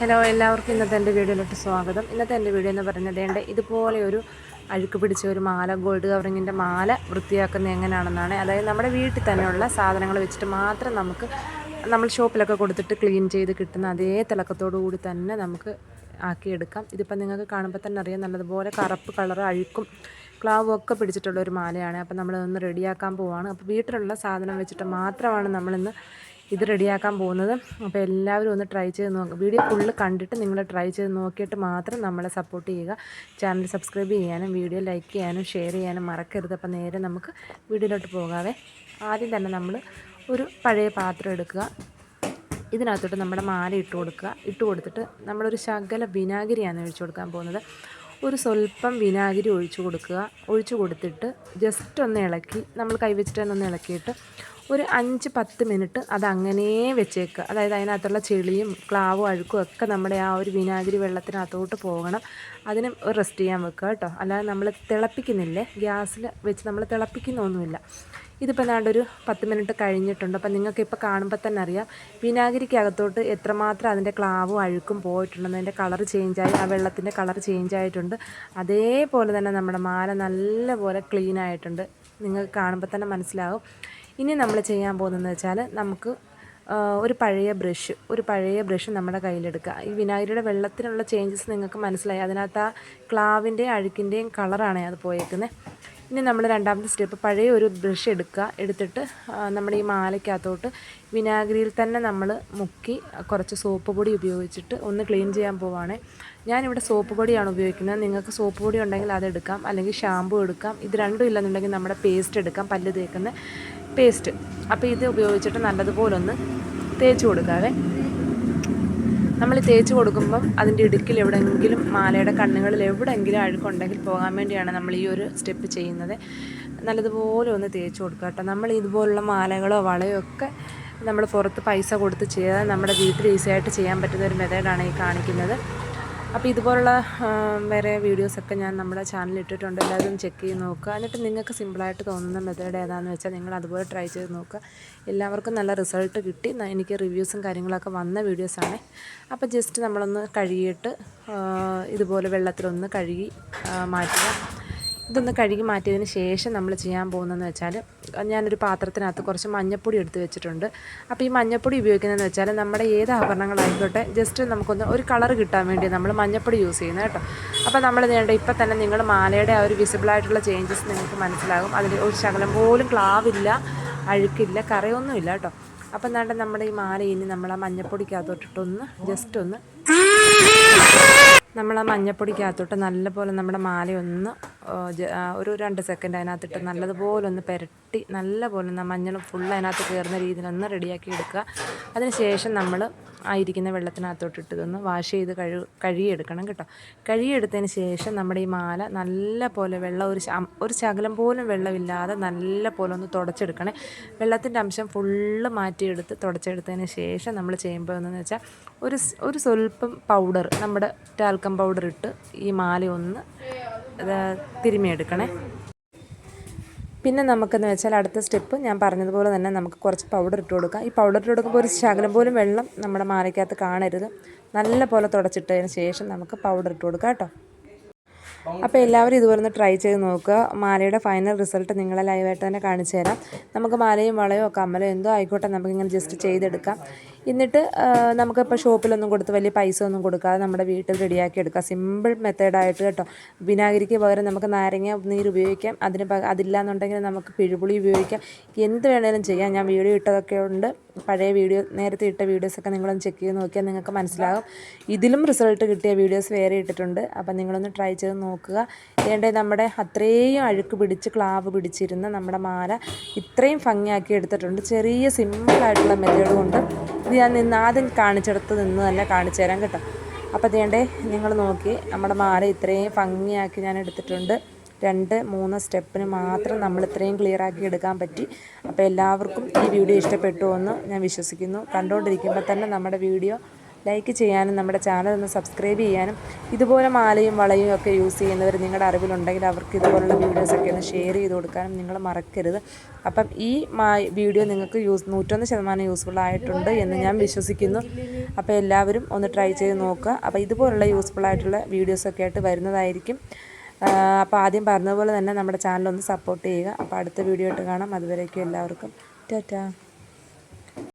Hello, എല്ലാവർക്കും ഇന്നത്തെ എൻ്റെ വീഡിയോയിലോട്ട് സ്വാഗതം. ഇന്നത്തെ എൻ്റെ വീഡിയോ എന്ന് പറയുന്നത് ഇതുപോലെ ഒരു അഴുക്ക് പിടിച്ച ഒരു മാല, ഗോൾഡ് കവറിങ്ങിൻ്റെ മാല വൃത്തിയാക്കുന്നത് എങ്ങനെയാണെന്നാണ്. അതായത് നമ്മുടെ വീട്ടിൽ തന്നെയുള്ള സാധനങ്ങൾ വെച്ചിട്ട് മാത്രം നമ്മൾ ഷോപ്പിലൊക്കെ കൊടുത്തിട്ട് ക്ലീൻ ചെയ്ത് കിട്ടുന്ന അതേ തിളക്കത്തോടു കൂടി തന്നെ നമുക്ക് ആക്കിയെടുക്കാം. ഇതിപ്പോൾ നിങ്ങൾക്ക് കാണുമ്പോൾ തന്നെ അറിയാം, നല്ലതുപോലെ കറുപ്പ് കളർ അഴുക്കും ക്ലാവും ഒക്കെ പിടിച്ചിട്ടുള്ള ഒരു മാലയാണ്. അപ്പോൾ നമ്മളതൊന്ന് റെഡിയാക്കാൻ പോവുകയാണ്. അപ്പോൾ വീട്ടിലുള്ള സാധനം വെച്ചിട്ട് മാത്രമാണ് നമ്മളിന്ന് ഇത് റെഡിയാക്കാൻ പോകുന്നത്. അപ്പോൾ എല്ലാവരും ഒന്ന് ട്രൈ ചെയ്ത് നോക്കുക. വീഡിയോ ഫുള്ള് കണ്ടിട്ട് നിങ്ങൾ ട്രൈ ചെയ്ത് നോക്കിയിട്ട് മാത്രം നമ്മളെ സപ്പോർട്ട് ചെയ്യുക. ചാനൽ സബ്സ്ക്രൈബ് ചെയ്യാനും വീഡിയോ ലൈക്ക് ചെയ്യാനും ഷെയർ ചെയ്യാനും മറക്കരുത്. അപ്പോൾ നേരെ നമുക്ക് വീഡിയോയിലോട്ട് പോകാവേ. ആദ്യം തന്നെ നമ്മൾ ഒരു പഴയ പാത്രം എടുക്കുക. ഇതിനകത്തോട്ട് നമ്മുടെ മാല ഇട്ട് കൊടുത്തിട്ട് നമ്മളൊരു ശകല വിനാഗിരിയാണ് ഒഴിച്ചു കൊടുക്കാൻ പോകുന്നത്. ഒരു സ്വല്പം വിനാഗിരി ഒഴിച്ചു കൊടുത്തിട്ട് ജസ്റ്റ് ഒന്ന് ഇളക്കി, നമ്മൾ കൈവച്ചിട്ട് തന്നെ ഒന്ന് ഇളക്കിയിട്ട് ഒരു 5-10 മിനിറ്റ് അതങ്ങനെ വെച്ചേക്കുക. അതായത് അതിനകത്തുള്ള ചെളിയും ക്ലാവും അഴുക്കും ഒക്കെ നമ്മുടെ ആ ഒരു വിനാഗിരി വെള്ളത്തിനകത്തോട്ട് പോകണം. അതിന് ഒരു റെസ്റ്റ് ചെയ്യാൻ വെക്കുക കേട്ടോ. അല്ലാതെ നമ്മൾ തിളപ്പിക്കുന്നില്ലേ, ഗ്യാസിൽ വെച്ച് നമ്മൾ തിളപ്പിക്കുന്നൊന്നുമില്ല. ഇതിപ്പോൾ ഒരു 10 മിനിറ്റ് കഴിഞ്ഞിട്ടുണ്ട്. അപ്പം നിങ്ങൾക്കിപ്പോൾ കാണുമ്പോൾ തന്നെ അറിയാം വിനാഗിരിക്കകത്തോട്ട് എത്രമാത്രം അതിൻ്റെ ക്ലാവും അഴുക്കും പോയിട്ടുണ്ടെന്ന്. അതിൻ്റെ കളർ ചേഞ്ചായി, ആ വെള്ളത്തിൻ്റെ കളർ ചേഞ്ചായിട്ടുണ്ട്. അതേപോലെ തന്നെ നമ്മുടെ മാല നല്ലപോലെ ക്ലീൻ ആയിട്ടുണ്ട്. നിങ്ങൾക്ക് കാണുമ്പോൾ തന്നെ മനസ്സിലാവും. ഇനി നമ്മൾ ചെയ്യാൻ പോകുന്നതെന്ന് വെച്ചാൽ, നമുക്ക് ഒരു പഴയ ബ്രഷ് നമ്മുടെ കയ്യിലെടുക്കുക. ഈ വിനാഗിരിയുടെ വെള്ളത്തിനുള്ള ചേഞ്ചസ് നിങ്ങൾക്ക് മനസ്സിലായി. അതിനകത്ത് ആ ക്ലാവിൻ്റെയും അഴുക്കിൻ്റെയും കളറാണ് അത് പോയേക്കുന്നത്. ഇനി നമ്മൾ രണ്ടാമത്തെ സ്റ്റെപ്പ്, പഴയ ഒരു ബ്രഷ് എടുത്തിട്ട് നമ്മുടെ ഈ മാലയ്ക്കകത്തോട്ട് വിനാഗിരിയിൽ തന്നെ നമ്മൾ മുക്കി കുറച്ച് സോപ്പ് പൊടി ഉപയോഗിച്ചിട്ട് ഒന്ന് ക്ലീൻ ചെയ്യാൻ പോവുകയാണ്. ഞാനിവിടെ സോപ്പ് പൊടിയാണ് ഉപയോഗിക്കുന്നത്. നിങ്ങൾക്ക് സോപ്പ് പൊടി ഉണ്ടെങ്കിൽ അതെടുക്കാം, അല്ലെങ്കിൽ ഷാമ്പു എടുക്കാം. ഇത് രണ്ടും ഇല്ലെന്നുണ്ടെങ്കിൽ നമ്മുടെ പേസ്റ്റ് എടുക്കാം, പല്ല് തേക്കുന്ന പേസ്റ്റ്. അപ്പോൾ ഇത് ഉപയോഗിച്ചിട്ട് നല്ലതുപോലെ ഒന്ന് തേച്ച് കൊടുക്കാവേ. നമ്മൾ തേച്ച് കൊടുക്കുമ്പം അതിൻ്റെ ഇടുക്കിൽ എവിടെയെങ്കിലും, മാലയുടെ കണ്ണുകളിൽ എവിടെയെങ്കിലും അഴുക്കുണ്ടെങ്കിൽ പോകാൻ വേണ്ടിയാണ് നമ്മൾ ഈ ഒരു സ്റ്റെപ്പ് ചെയ്യുന്നത്. നല്ലതുപോലെ ഒന്ന് തേച്ച് കൊടുക്കുക കേട്ടോ. നമ്മൾ ഇതുപോലുള്ള മാലകളോ വളയോ ഒക്കെ നമ്മൾ പുറത്ത് പൈസ കൊടുത്ത് ചെയ്താൽ നമ്മുടെ വീട്ടിൽ ഈസിയായിട്ട് ചെയ്യാൻ പറ്റുന്ന ഒരു മെത്തേഡാണ് ഈ കാണിക്കുന്നത്. അപ്പോൾ ഇതുപോലുള്ള വേറെ വീഡിയോസൊക്കെ ഞാൻ നമ്മുടെ ചാനലിൽ ഇട്ടിട്ടുണ്ട്. എല്ലാവരും ചെക്ക് ചെയ്ത് നോക്കുക. എന്നിട്ട് നിങ്ങൾക്ക് സിമ്പിളായിട്ട് തോന്നുന്ന മെത്തേഡ് ഏതാണെന്ന് വെച്ചാൽ നിങ്ങൾ അതുപോലെ ട്രൈ ചെയ്ത് നോക്കുക. എല്ലാവർക്കും നല്ല റിസൾട്ട് കിട്ടി. എനിക്ക് റിവ്യൂസും കാര്യങ്ങളൊക്കെ വന്ന വീഡിയോസാണ്. അപ്പോൾ ജസ്റ്റ് നമ്മളൊന്ന് കഴുകിയിട്ട് ഇതുപോലെ വെള്ളത്തിലൊന്ന് കഴുകി മാറ്റുക. ഇതൊന്ന് കഴുകി മാറ്റിയതിന് ശേഷം നമ്മൾ ചെയ്യാൻ പോകുന്നതെന്ന് വെച്ചാൽ, ഞാനൊരു പാത്രത്തിനകത്ത് കുറച്ച് മഞ്ഞൾപ്പൊടി എടുത്ത് വെച്ചിട്ടുണ്ട്. അപ്പോൾ ഈ മഞ്ഞൾപ്പൊടി ഉപയോഗിക്കുന്നതെന്ന് വെച്ചാൽ, നമ്മുടെ ഏത് ആഭരണങ്ങളായിക്കോട്ടെ ജസ്റ്റ് നമുക്കൊന്ന് ഒരു കളർ കിട്ടാൻ വേണ്ടി നമ്മൾ മഞ്ഞൾപ്പൊടി യൂസ് ചെയ്യുന്നത് കേട്ടോ. അപ്പോൾ നമ്മൾ ഇപ്പം തന്നെ നിങ്ങൾ മാലയുടെ ആ ഒരു വിസിബിളായിട്ടുള്ള ചേഞ്ചസ് നിങ്ങൾക്ക് മനസ്സിലാകും. അതിൽ ഒരു ശകലം പോലും ക്ലാവില്ല, അഴുക്കില്ല, കറയൊന്നുമില്ല കേട്ടോ. അപ്പം നമ്മുടെ ഈ മാല ഇനി നമ്മൾ ആ മഞ്ഞൾപ്പൊടിക്കകത്തോട്ടിട്ടൊന്ന് ജസ്റ്റ് ഒന്ന് നമ്മൾ ആ മഞ്ഞൾപ്പൊടിക്കകത്തോട്ട് നല്ലപോലെ നമ്മുടെ മാലയൊന്ന് ഒരു 2 സെക്കൻഡ് അതിനകത്തിട്ട് നല്ലതുപോലെ ഒന്ന് പുരട്ടി, നല്ലപോലെ മഞ്ഞൾ ഫുള്ള് അതിനകത്ത് കയറുന്ന രീതിയിലൊന്ന് റെഡിയാക്കി എടുക്കുക. അതിനുശേഷം നമ്മൾ ആയിരിക്കുന്ന വെള്ളത്തിനകത്തോട്ട് ഇതൊന്ന് വാഷ് ചെയ്ത് കഴുകിയെടുക്കണം കേട്ടോ. കഴുകിയെടുത്തതിന് ശേഷം നമ്മുടെ ഈ മാല നല്ലപോലെ വെള്ളം ഒരു ശകലം പോലും വെള്ളമില്ലാതെ നല്ലപോലെ ഒന്ന് തുടച്ചെടുക്കണേ. വെള്ളത്തിൻ്റെ അംശം ഫുള്ള് മാറ്റിയെടുത്ത് തുടച്ചെടുത്തതിന് ശേഷം നമ്മൾ ചെയ്യുമ്പോൾ എന്താണെന്ന് വെച്ചാൽ, ഒരു സ്വല്പം പൗഡർ, നമ്മുടെ ടാൽക്കം പൗഡർ ഇട്ട് ഈ മാല ഒന്ന് തിരുമിയെടുക്കണേ. പിന്നെ നമുക്കെന്ന് വെച്ചാൽ അടുത്ത സ്റ്റെപ്പ് ഞാൻ പറഞ്ഞതുപോലെ തന്നെ നമുക്ക് കുറച്ച് പൗഡർ ഇട്ട് കൊടുക്കാം. ഈ പൗഡർ ഇട്ട് കൊടുക്കുമ്പോൾ ഒരു ശകലം പോലും വെള്ളം നമ്മുടെ മാലയ്ക്കകത്ത് കാണരുത്. നല്ല പോലെ തുടച്ചിട്ടതിന് ശേഷം നമുക്ക് പൗഡർ ഇട്ട് കൊടുക്കാം കേട്ടോ. അപ്പോൾ എല്ലാവരും ഇതുപോലെ ഒന്ന് ട്രൈ ചെയ്ത് നോക്കുക. മാലയുടെ ഫൈനൽ റിസൾട്ട് നിങ്ങളെ ലൈവായിട്ട് തന്നെ കാണിച്ചു തരാം. നമുക്ക് മാലയും വളയോ കമ്മലോ എന്തോ ആയിക്കോട്ടെ, നമുക്കിങ്ങനെ ജസ്റ്റ് ചെയ്തെടുക്കാം. എന്നിട്ട് നമുക്കിപ്പോൾ ഷോപ്പിലൊന്നും കൊടുത്ത് വലിയ പൈസ ഒന്നും കൊടുക്കാതെ നമ്മുടെ വീട്ടിൽ റെഡിയാക്കി എടുക്കാം. സിമ്പിൾ മെത്തേഡായിട്ട് കേട്ടോ. വിനാഗിരിക്ക് പകരം നമുക്ക് നാരങ്ങ നീര് ഉപയോഗിക്കാം. അതില്ലാന്നുണ്ടെങ്കിൽ നമുക്ക് പിഴുപുളി ഉപയോഗിക്കാം. എന്ത് വേണേലും ചെയ്യാം. ഞാൻ വീഡിയോ ഇട്ടതൊക്കെ ഉണ്ട്, പഴയ നേരത്തെ ഇട്ട വീഡിയോസൊക്കെ നിങ്ങളൊന്ന് ചെക്ക് ചെയ്ത് നോക്കിയാൽ നിങ്ങൾക്ക് മനസ്സിലാകും. ഇതിലും റിസൾട്ട് കിട്ടിയ വീഡിയോസ് വേറെ ഇട്ടിട്ടുണ്ട്. അപ്പം നിങ്ങളൊന്ന് ട്രൈ ചെയ്ത് നോക്കുക. നമ്മുടെ അത്രയും അഴുക്ക് പിടിച്ച് ക്ലാവ് പിടിച്ചിരുന്ന നമ്മുടെ മാല ഇത്രയും ഭംഗിയാക്കി എടുത്തിട്ടുണ്ട്. ചെറിയ സിമ്പിളായിട്ടുള്ള മെത്തേഡ് കൊണ്ട്. ഇത് ഞാൻ ആദ്യം കാണിച്ചെടുത്ത് നിന്ന് തന്നെ കാണിച്ചു തരാം കേട്ടോ. അപ്പോൾ നിങ്ങൾ നോക്കി, നമ്മുടെ മാല ഇത്രയും ഭംഗിയാക്കി ഞാൻ എടുത്തിട്ടുണ്ട്. 2-3 സ്റ്റെപ്പിന് മാത്രം നമ്മൾ ഇത്രയും ക്ലിയർ ആക്കി എടുക്കാൻ പറ്റി. അപ്പോൾ എല്ലാവർക്കും ഈ വീഡിയോ ഇഷ്ടപ്പെട്ടു എന്ന് ഞാൻ വിശ്വസിക്കുന്നു. കണ്ടുകൊണ്ടിരിക്കുമ്പോൾ തന്നെ നമ്മുടെ വീഡിയോ ലൈക്ക് ചെയ്യാനും നമ്മുടെ ചാനൽ ഒന്ന് സബ്സ്ക്രൈബ് ചെയ്യാനും ഇതുപോലെ മാലയും വളയും ഒക്കെ യൂസ് ചെയ്യുന്നവർ നിങ്ങളുടെ അറിവിലുണ്ടെങ്കിൽ അവർക്ക് ഇതുപോലുള്ള വീഡിയോസൊക്കെ ഒന്ന് ഷെയർ ചെയ്ത് കൊടുക്കാനും നിങ്ങൾ മറക്കരുത്. അപ്പം ഈ വീഡിയോ നിങ്ങൾക്ക് 101% യൂസ്ഫുൾ ആയിട്ടുണ്ട് എന്ന് ഞാൻ വിശ്വസിക്കുന്നു. അപ്പോൾ എല്ലാവരും ഒന്ന് ട്രൈ ചെയ്ത് നോക്കുക. അപ്പോൾ ഇതുപോലുള്ള യൂസ്ഫുൾ ആയിട്ടുള്ള വീഡിയോസൊക്കെ ആയിട്ട് വരുന്നതായിരിക്കും. അപ്പോൾ ആദ്യം പറഞ്ഞതുപോലെ തന്നെ നമ്മുടെ ചാനൽ ഒന്ന് സപ്പോർട്ട് ചെയ്യുക. അപ്പോൾ അടുത്ത വീഡിയോ ആയിട്ട് കാണാം. അതുവരേക്കും എല്ലാവർക്കും ടാറ്റാ.